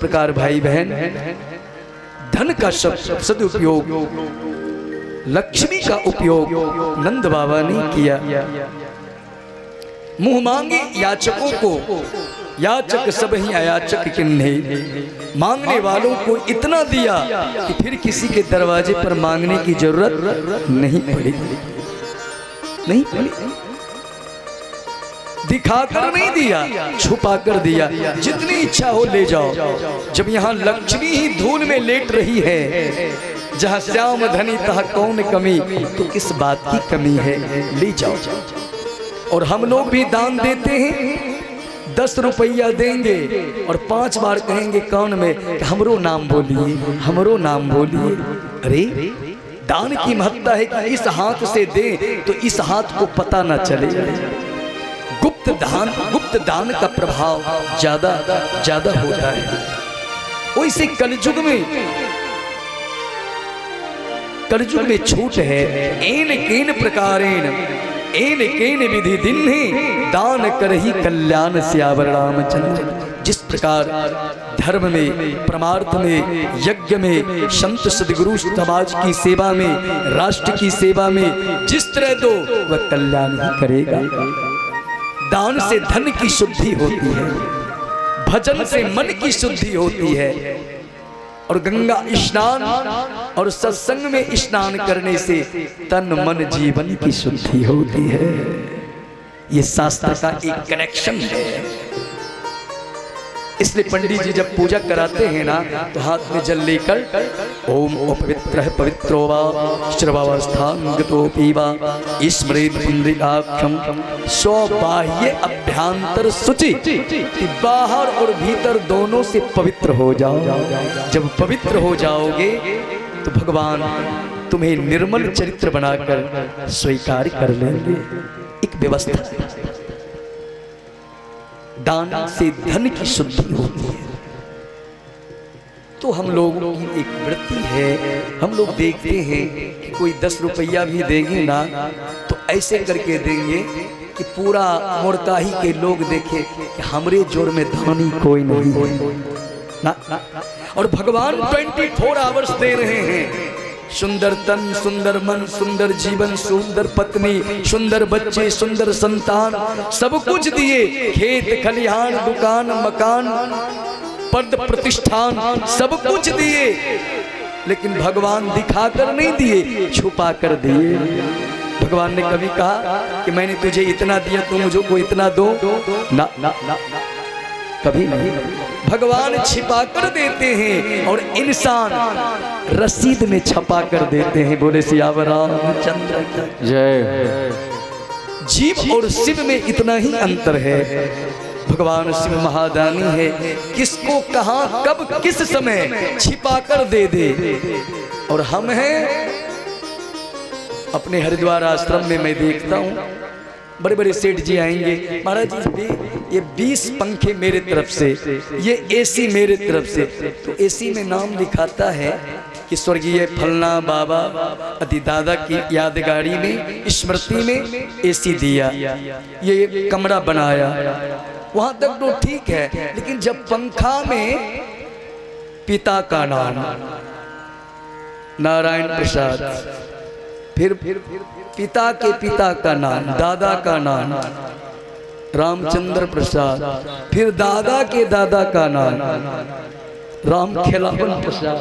प्रकार भाई बहन धन का सदुपयोग, लक्ष्मी का उपयोग नंद बाबा ने किया। मुंह मांगे याचकों को याचक सब ही अयाचक किन्हे, मांगने वालों को इतना दिया कि फिर किसी के दरवाजे पर मांगने की जरूरत नहीं पड़ी। नहीं पड़ी, दिखाकर नहीं दिया, छुपा कर दिया। जितनी इच्छा हो ले जाओ। जब यहाँ लक्ष्मी ही धूल में लेट रही है, जहाँ श्याम धनी तहाँ कौन कमी, तो किस बात की कमी है, ले जाओ। और हम लोग भी दान देते हैं, 10 रुपया देंगे और 5 बार कहेंगे कान में कि हमरो नाम बोलिए, हमरो नाम बोलिए। अरे दान की महत्ता है कि इस हाथ से दे तो इस हाथ को पता ना चले। गुप्त दान का प्रभाव ज्यादा होता है। वैसे कलयुग में छूट है। एन केन प्रकारेण एन केन विधि दिन्हे दान करहि कल्याण स्यावर रामचंद्र। जिस प्रकार धर्म में, परमार्थ में, यज्ञ में, संत सदगुरु समाज की सेवा में, राष्ट्र की सेवा में जिस तरह दो वह कल्याण ही करेगा। दान से धन की शुद्धि होती है, भजन से मन की शुद्धि होती है, और गंगा स्नान और सत्संग में स्नान करने से तन मन जीवन की शुद्धि होती है। ये शास्त्र का एक कनेक्शन है। इसलिए पंडित जी जब पूजा कराते हैं ना, तो हाथ में जल लेकर ओम अपवित्रः पवित्रो वा श्रवावस्थांगतो पीवा स्मरेत पुंडरीकाक्षं स्वबाह्य अभ्यंतर शुचि, बाहर और भीतर दोनों से पवित्र हो जाओ। जब पवित्र हो जाओगे तो भगवान तुम्हें निर्मल चरित्र बनाकर स्वीकार कर लेंगे। एक व्यवस्था है। दान से धन की शुद्धि होती है। तो हम लोगों की एक वृत्ति है, हम लोग देखते हैं कि कोई 10 रुपया भी देंगे ना, तो ऐसे करके देंगे कि पूरा मोरकाही के लोग देखे कि हमरे जोर में दानी कोई नहीं ना। और भगवान 24 आवर्स दे रहे हैं। सुंदर तन, सुंदर मन, सुंदर जीवन, सुंदर पत्नी, सुंदर बच्चे, सुंदर संतान, सब कुछ दिए। खेत खलिहान, दुकान, मकान, पद प्रतिष्ठान, सब कुछ दिए, लेकिन भगवान दिखाकर नहीं दिए, छुपा कर दिए। भगवान ने कभी कहा कि मैंने तुझे इतना दिया, तुम मुझको इतना दो ना, ना, ना, ना, कभी नहीं। भगवान छिपा कर देते हैं और इंसान रसीद में छपा कर देते हैं। बोले सियावर रामचंद्र की जय। जीव और शिव में इतना ही अंतर है। भगवान शिव महादानी है, किसको कहां कब किस समय छिपा कर दे दे। और हम हैं अपने हरिद्वार आश्रम में, मैं देखता हूं बड़े बड़े सेठ जी आएंगे, महाराज जी ये 20 पंखे मेरे तरफ से, ये एसी मेरे तरफ से। तो एसी में नाम लिखाता है कि स्वर्गीय फलना बाबा अति दादा की यादगारी में, स्मृति में एसी दिया, ये कमरा बनाया। वहां तक तो ठीक है, लेकिन जब पंखा में पिता का नाम नारायण प्रसाद, फिर पिता के पिता का नाम, दादा का नाम रामचंद्र प्रसाद, फिर दादा के दादा का नाम राम खिलावन प्रसाद,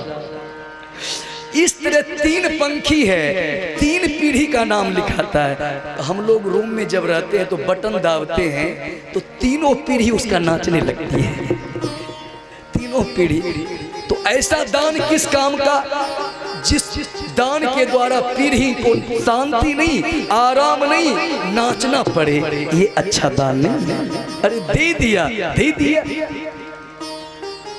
इस तरह 3 पंखी है, 3 पीढ़ी का नाम लिखाता है। तो हम लोग रूम में जब रहते हैं तो बटन दाबते हैं तो तीनों पीढ़ी उसका नाचने लगती है, तीनों पीढ़ी। तो ऐसा दान किस काम का, जिस दान के द्वारा पीढ़ी को शांति नहीं, आराम नहीं, नाचना पड़े, ये अच्छा दान नहीं। अरे दे दिया, दे दिया।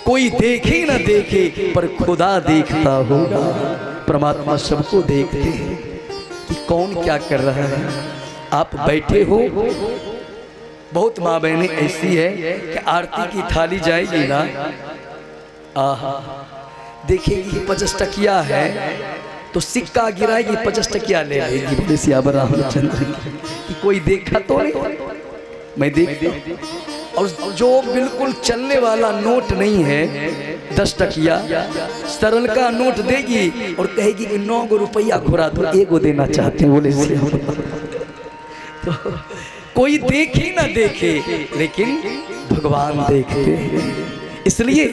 कोई देखे ना देखे पर खुदा देखता होगा। परमात्मा सबको देखते हैं कि कौन क्या कर रहा है। आप बैठे हो, बहुत माँ बहनें ऐसी है कि आरती की थाली जाएगी ना, आहा देखेगी 50 टकिया है तो सिक्का गिराएगी, 50 टकिया ले लेगी। सियावर रामचंद्र की कोई देखा तो नहीं, मैं देखती। और जो बिल्कुल चलने वाला नोट नहीं है, 10 टकिया सरल का नोट देगी और कहेगी कि 9 रुपया घुरा दो, 1 देना चाहते हैं। बोले तो कोई देखे ना देखे, लेकिन भगवान देखते हैं। इसलिए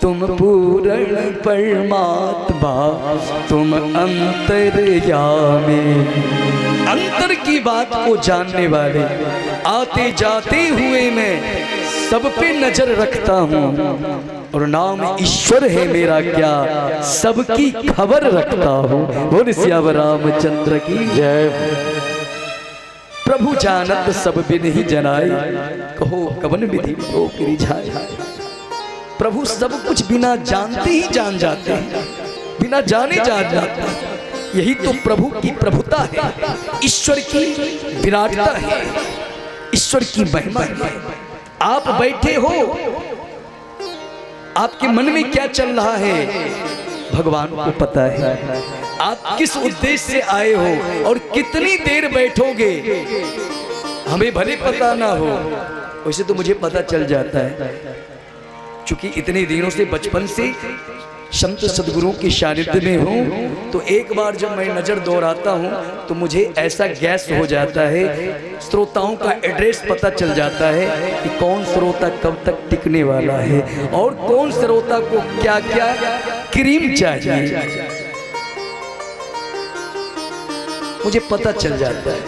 तुम पूर्ण परमात्मा, तुम अंतर्यामी, अंतर की बात को जानने वाले, आते जाते हुए मैं सब पे नजर रखता हूँ और नाम ईश्वर है मेरा क्या, सबकी खबर रखता हूँ। बोल सियावर रामचंद्र की जय। प्रभु जानत सब बिन ही जनाए, कहो कवन विधि तो रिझाए। प्रभु सब कुछ बिना जानते ही जान जाते हैं, बिना जाने जान जाते हैं। यही तो प्रभु की प्रभुता है, ईश्वर की विराटता है, ईश्वर की महिमा है। आप बैठे हो, आपके मन में क्या चल रहा है भगवान को पता है। आप किस उद्देश्य से आए हो और कितनी देर बैठोगे हमें भले पता ना हो, वैसे तो मुझे पता चल जाता है, क्योंकि इतने दिनों से बचपन से संत सदगुरुओं की सानिध्य में हूँ। तो एक बार जब मैं नज़र दौड़ाता हूँ तो मुझे ऐसा गैस हो जाता है, श्रोताओं का एड्रेस पता चल जाता है कि कौन श्रोता कब तक टिकने वाला है और कौन श्रोता को क्या क्या क्रीम चाहिए, मुझे पता चल जाता है।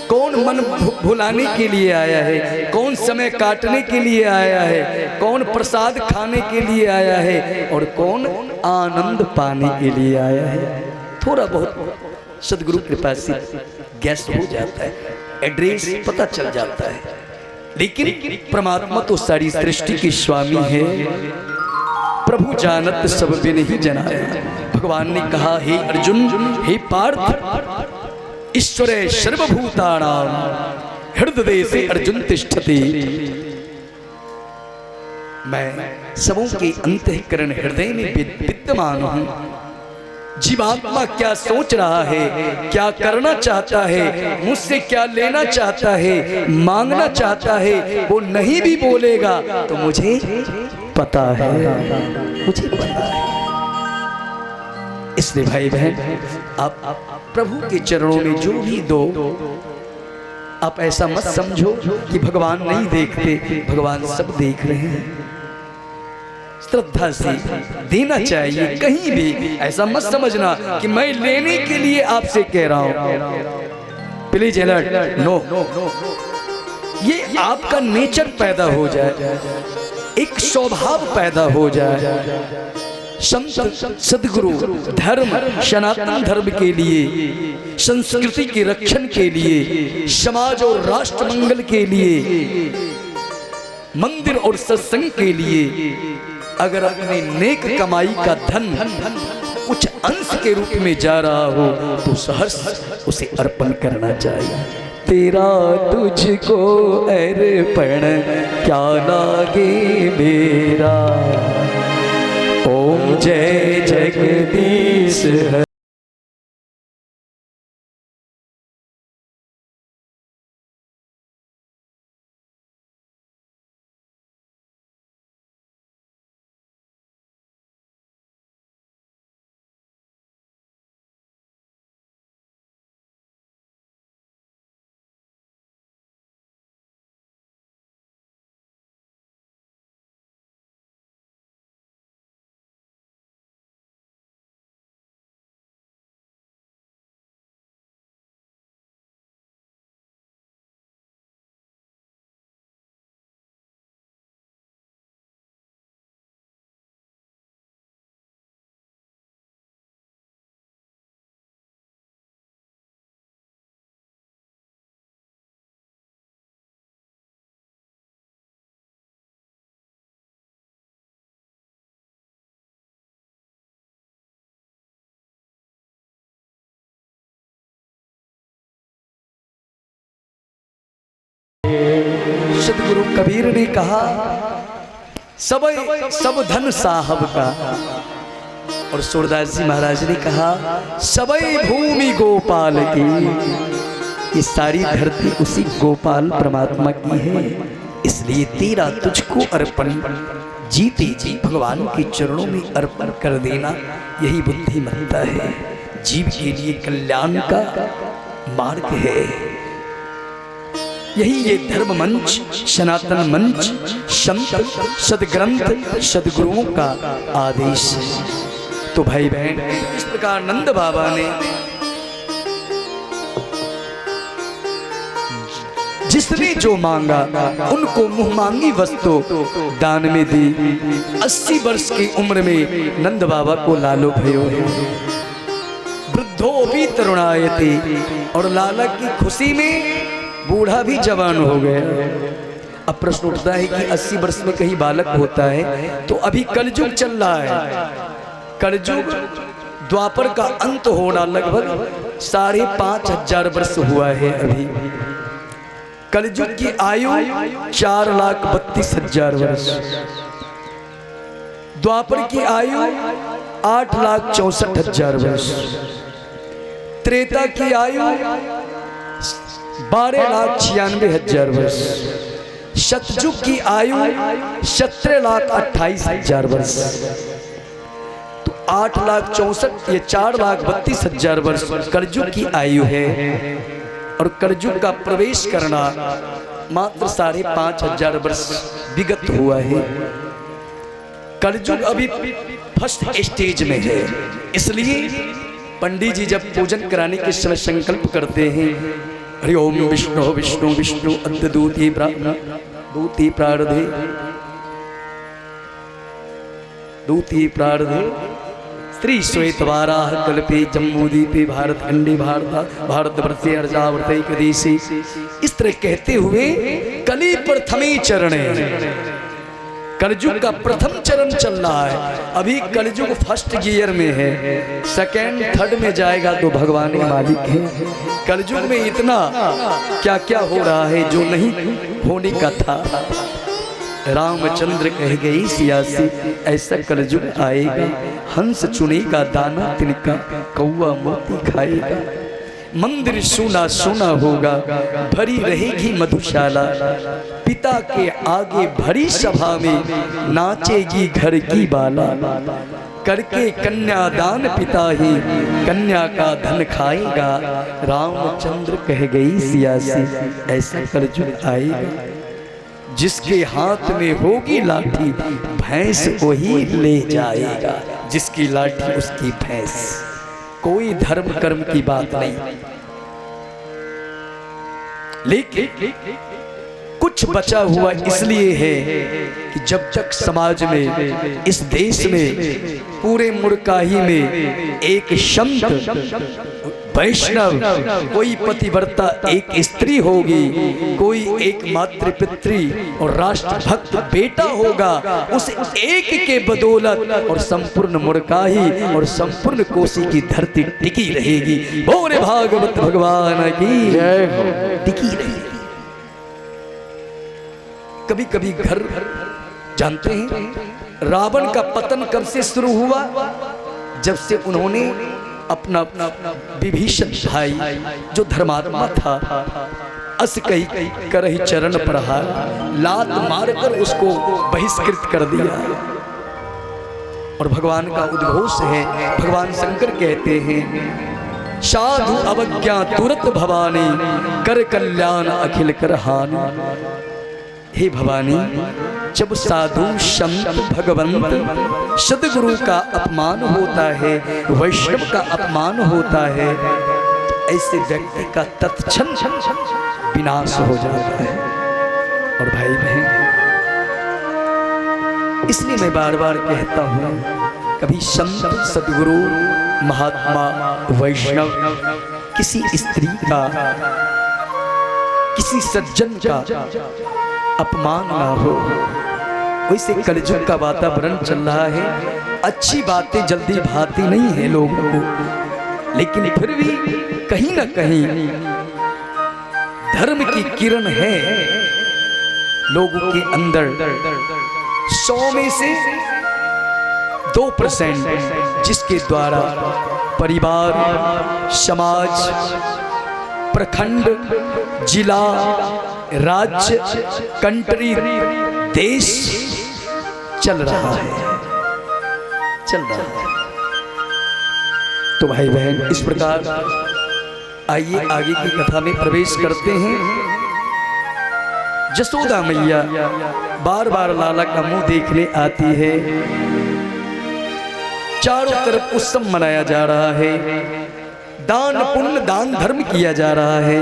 कौन मन भुलाने के लिए आया है, कौन समय काटने के लिए आया है, कौन प्रसाद खाने के लिए आया है और कौन आनंद पाने के लिए आया है। थोड़ा बहुत सदगुरु कृपा से गैस हो जाता है, एड्रेस पता चल जाता है। लेकिन परमात्मा तो सारी सृष्टि की स्वामी है, प्रभु जानत सब बिन ही जनाए। भगवान ने कहा, हे अर्जुन, हे पार्थ, ईश्वर सर्वभूतानां हृदय से अर्जुन तिष्ठति। मैं सबों के अंतःकरण हृदय में विद्यमान हूँ। जीवात्मा क्या सोच रहा है, क्या करना चाहता है, मुझसे क्या लेना चाहता है, मांगना चाहता है, वो नहीं भी बोलेगा तो मुझे पता है, मुझे पता है। इसलिए भाई बहन, आप प्रभु के चरणों में जो भी दो, आप ऐसा मत समझो कि भगवान नहीं देखते, भगवान सब देख रहे हैं। श्रद्धा से देना चाहिए, कहीं भी ऐसा मत समझना कि मैं लेने के लिए आपसे कह रहा हूं। प्लीज अलर्ट, नो, ये आपका नेचर पैदा हो जाए, एक स्वभाव पैदा हो जाए। संत सदगुरु धर्म, सनातन धर्म के लिए, संस्कृति के रक्षण के लिए, समाज और राष्ट्र मंगल के लिए, मंदिर और सत्संग के लिए अगर अपने नेक कमाई का धन कुछ अंश के रूप में जा रहा हो तो सहर्ष उसे अर्पण करना चाहिए। तेरा तुझको अर्पण क्या लागे मेरा, ओम जय जगदीश। सदगुरु कबीर ने कहा, सब धन साहब का, और सूरदास जी महाराज ने कहा सबई भूमि गोपाल की। ये सारी धरती उसी गोपाल परमात्मा की है, इसलिए तेरा तुझको अर्पण, जीते जी भगवान के चरणों में अर्पण कर देना, यही बुद्धिमत्ता है, जीव के लिए कल्याण का मार्ग है। यही ये धर्म मंच, सनातन मंच, संत सदग्रंथ सदगुरुओं का आदेश है। तो भाई बहन, इस प्रकार नंद बाबा ने जिसने जो मांगा उनको मुंह मांगी वस्तु दान में दी। 80 वर्ष की उम्र में नंद बाबा को लालो भयो वृद्धो भी तरुणायते, और लाला की खुशी में बूढ़ा भी जवान हो गया। अब प्रश्न उठता है कि 80 वर्ष में कहीं बालक होता है, तो अभी कलयुग चल रहा है। कलयुग द्वापर का अंत होना लगभग 5,500 वर्ष हुआ है। अभी कलयुग की आयु 4,32,000 वर्ष, द्वापर की आयु 8,64,000 वर्ष, त्रेता की आयु 12,96,000 वर्ष, सतयुग की आयु 17,28,000 वर्ष। तो 8,64,000 ये 4,32,000 वर्ष कलयुग की आयु है, और कलयुग का प्रवेश करना मात्र 5,500 वर्ष विगत हुआ है। कलयुग अभी फर्स्ट स्टेज में है, इसलिए पंडित जी जब पूजन कराने के समय संकल्प करते हैं, हरि ओम विष्णु विष्णु विष्णु अद्दूति दूति प्रारधे दूति प्रारधे स्त्री श्वेतवाराह कल्पे जम्बूदीपे भारत खंडे भारतवर्षे अर्जावर्ते कदेशे। इस तरह कहते हुए कली प्रथमे चरणे, कलयुग का प्रथम चरण चल रहा है। अभी कलयुग फर्स्ट गियर में है, सेकेंड थर्ड में जाएगा तो भगवान मालिक है। कलयुग में इतना क्या क्या हो रहा है जो नहीं होने का था। रामचंद्र कह गई सिया से, ऐसा कलयुग आएगा, हंस चुनेगा दाना तिनका, कौवा मोती खाएगा, मंदिर सोना सोना होगा, भरी रहेगी मधुशाला, पिता के आगे भरी सभा में नाचेगी घर की बाला, करके कन्यादान पिता ही कन्या का धन खाएगा। रामचंद्र कह गई सिया से, ऐसा कलयुग आएगा, जिसके हाथ में होगी लाठी भैंस वही ले जाएगा, जिसकी लाठी उसकी भैंस। कोई धर्म कर्म की बात नहीं, लेकिन कुछ बचा हुआ इसलिए है कि जब तक समाज में, इस देश में, पूरे मुर्काही में एक संत वैष्णव, कोई पतिव्रता एक स्त्री होगी, कोई एक मातृपित्री और राष्ट्रभक्त बेटा होगा, उस एक के बदौलत और संपूर्ण मुर्काही और संपूर्ण कोसी की धरती टिकी रहेगी। बोले भागवत भगवान की जय, टिकी रहेगी। कभी कभी घर जानते हैं रावण का पतन कब से शुरू हुआ? जब से उन्होंने अपना विभीषण भाई जो धर्मात्मा था, अस कही करही चरण प्रहार, लात मारकर उसको बहिष्कृत कर दिया। और भगवान का उद्घोष है, भगवान शंकर कहते हैं, साधु अवज्ञा तुरत भवानी, कर कल्याण अखिल कर हानि। हे भवानी, जब साधु संत भगवंत सदगुरु का अपमान होता है, वैष्णव का अपमान होता है, तो ऐसे व्यक्ति का तत्क्षण विनाश हो जाता है। और भाई बहन, इसलिए मैं बार बार कहता हूँ, कभी संत सदगुरु महात्मा वैष्णव किसी स्त्री का, किसी सज्जन का अपमान ना हो। वैसे कलयुग का वातावरण चल रहा है, अच्छी बातें जल्दी भाती नहीं है लोगों को, लेकिन फिर भी कहीं ना कहीं धर्म की किरण है लोगों के अंदर। 100 में से 2% जिसके द्वारा परिवार, समाज, प्रखंड, जिला, राज्य, कंट्री, देश चल रहा है। तो भाई बहन, इस प्रकार आइए आगे की कथा में प्रवेश करते हैं। जसोदा मैया बार बार लाला का मुंह देखने आती है। चारों तरफ उत्सव मनाया जा रहा है, दान पुण्य दान धर्म किया जा रहा है।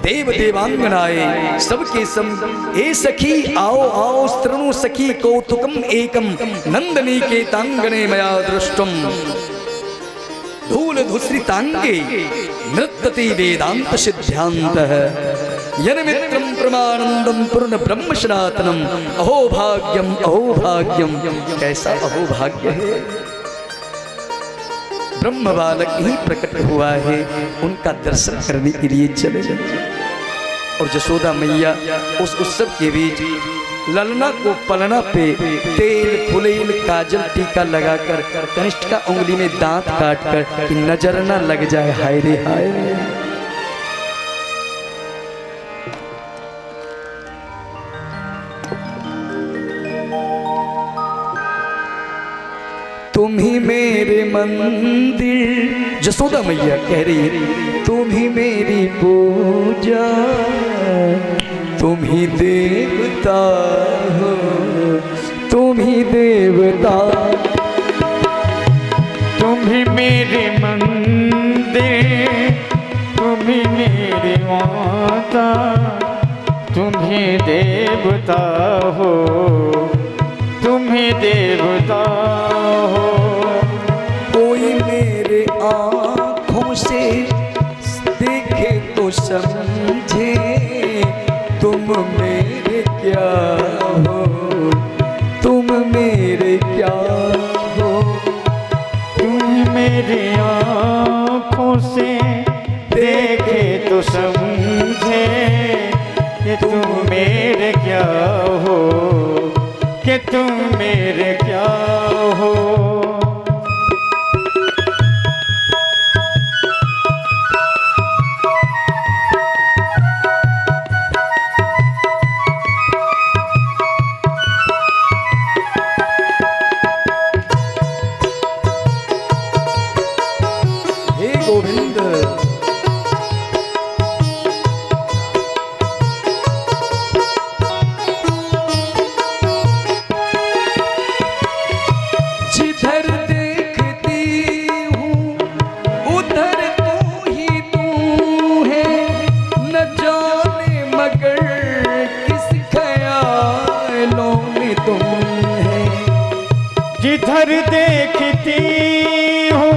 देव देवांगनाएं सबके संग, ए सखी आओ आओ स्तृणु सखी कौतुकम एकम नंदनी के तांगने मया दृष्टम धूल धुसृतांगे नृत्यति वेदांत सिद्धांतः यन्मित्रं प्रमानंदम पूर्ण ब्रह्म सनातनम अहो भाग्यम अहो भाग्यम। कैसा अहो भाग्य है, ब्रह्म बालक ही प्रकट हुआ है, उनका दर्शन करने के लिए चले जाए। और जसोदा मैया उस उत्सव के बीच ललना को पलना पे तेल फुलेल काजल टीका लगाकर कनिष्ठ का उंगली में दांत काटकर कि नजर न लग जाए, हाय रे हाय। तुम ही मेरे मंदिर, जसोदा मैया कह रही है, तुम ही मेरी पूजा, तुम ही देवता हो, तुम ही देवता, तुम ही मेरे मंदिर, तुम ही मेरी माता, तुम ही देवता हो, तुम ही देवता हो। कोई मेरे आँखों से देखे तो समझे, तुम मेरे क्या हो, तुम मेरे क्या हो। तुम मेरी आँखों से देखे तो समझे कि तुम मेरे क्या हो, कि तुम मेरे क्या हो। हे गोविंद, जिधर देखती हूँ उधर तू ही तू है, न जाने मगर किस ख्यालों में तुम है। जिधर देखती हूँ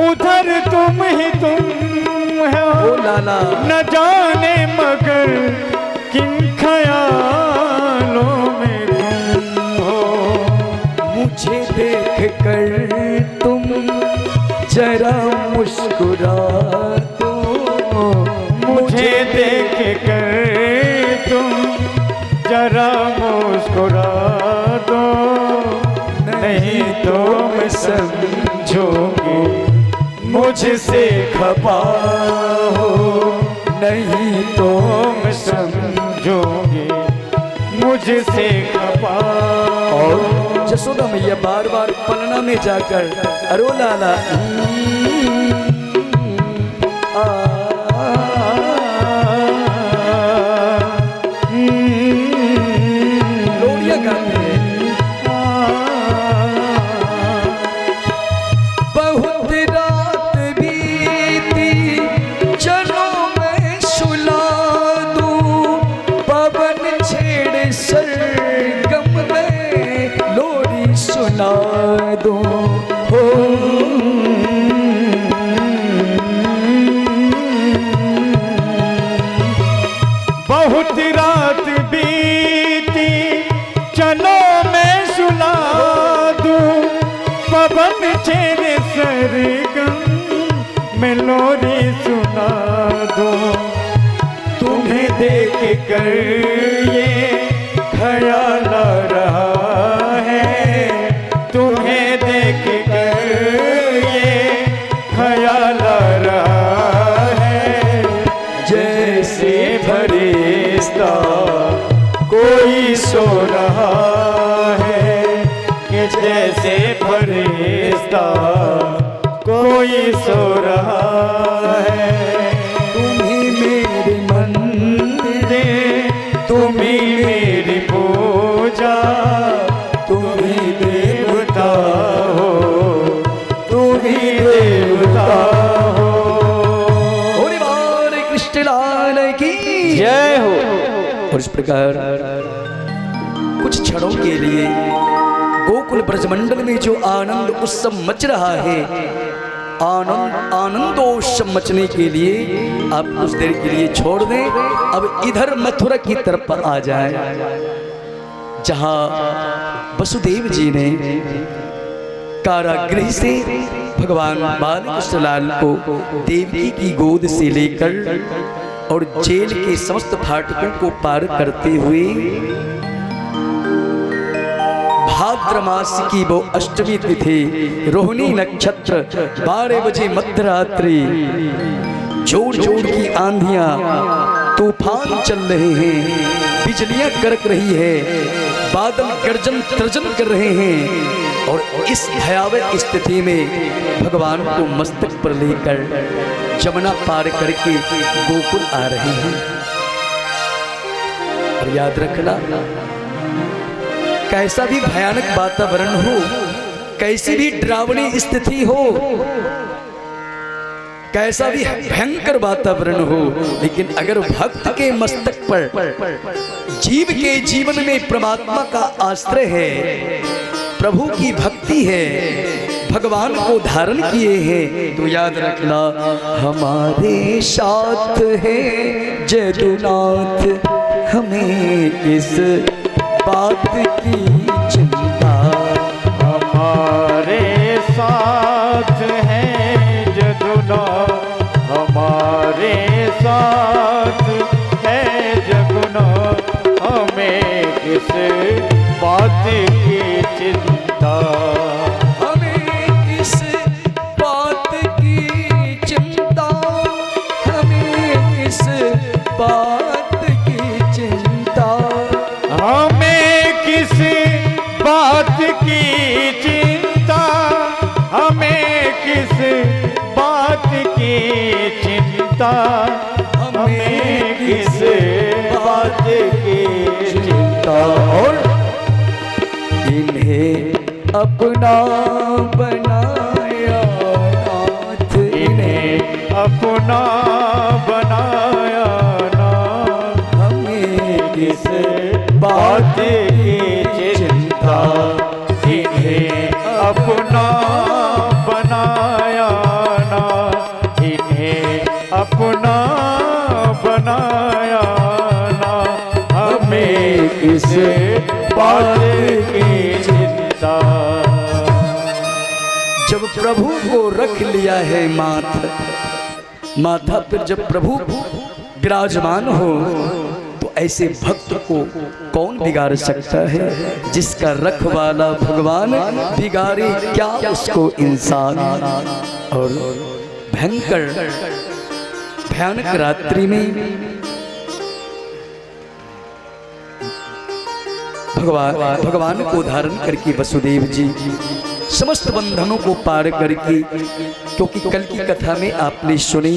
उधर तुम ही तुम हो, ओ लाला, न जाने मगर किन ख्यालों में तुम हो। मुझे देख कर तुम जरा मुस्कुरा दो, मुझे देख कर तुम जरा मुस्कुरा दो, नहीं तो मैं समझोगे मुझसे खपा हो, नहीं तो मैं समझोगे मुझसे खपा। और जसोदा मैया बार बार पलना में जाकर अरो लाला लोरिया गाती है। बहुत रात बीती चलो मैं सुला दूं, पवन छेड़े सरगम में लोरी सुना दूं। हो बहुत रात बीती चलो मैं सुला दूं, पवन छेड़े सरगम में लोरी सुना दूं। तुम्हें देख कर ये ख्याल आ रहा है, तुम्हें देख कर ये ख्याल आ कोई सो रहा है कि जैसे फरिश्ता कोई सो रहा है। तुम्ही मेरे मंदिर, तुम्ही मेरी पूजा, तुम्ही देवता हो, तुम्ही देवता हो। होली बाल कृष्ण लाल की जय हो। और इस प्रकार कुछ क्षणों के लिए गोकुल ब्रजमंडल में जो आनंद उत्सव मच रहा है, आनंदोत्सव मचने के लिए आप कुछ देर के लिए छोड़ दें। अब इधर मथुरा की तरफ आ जाए, जहां वसुदेव जी ने कारागृह से भगवान बालकृष्ण लाल को देवकी की गोद से लेकर और जेल के समस्त फाटकों को पार करते हुए भाद्र मास की वो अष्टमी तिथि, रोहिणी नक्षत्र, 12 बजे मध्यरात्रि, जोर जोर की आंधियां, तूफान चल रहे हैं, बिजलियां कड़क रही है, बादल गर्जन तर्जन कर रहे हैं। और इस भयावह स्थिति में भगवान को मस्तक पर लेकर जमुना पार करके गोकुल आ रहे हैं। और याद रखना, कैसा भी भयानक वातावरण हो, कैसी भी डरावनी स्थिति हो, कैसा भी भयंकर वातावरण हो, लेकिन अगर भक्त के मस्तक पर जीव के जीवन में परमात्मा का आश्रय है, प्रभु की भक्ति है, भगवान को धारण किए हैं, तो याद रखना हमारे साथ है जदुनाथ, हमें इस बात की चिंता। हमारे साथ है जदुनाथ, हमारे साथ है जगन्नाथ, हमें किस बात की चिंता। हमें किस बात की चिंता, हमें किस बात की चिंता, हमें किस बात की चिंता, हमें किस बात की चिंता, हमें किस बात की चिंता। और इन्हें अपना बनाया नाथ, इन्हें अपना बनाया नाथ, हमें किस बात की चिंता। इन्हें अपना बनाया नाथ, इन्हें अपना बनाया नाथ, हमें किस बात की चिंता। जब प्रभु को रख लिया है माथा पर जब प्रभु विराजमान हो, तो ऐसे भक्त को कौन बिगाड़ सकता है? जिसका रखवाला भगवान, बिगाड़े क्या उसको इंसान। और भयानक रात्रि में भगवान को धारण करके वसुदेव जी समस्त बंधनों को पार करके, क्योंकि कल की कथा में आपने सुनी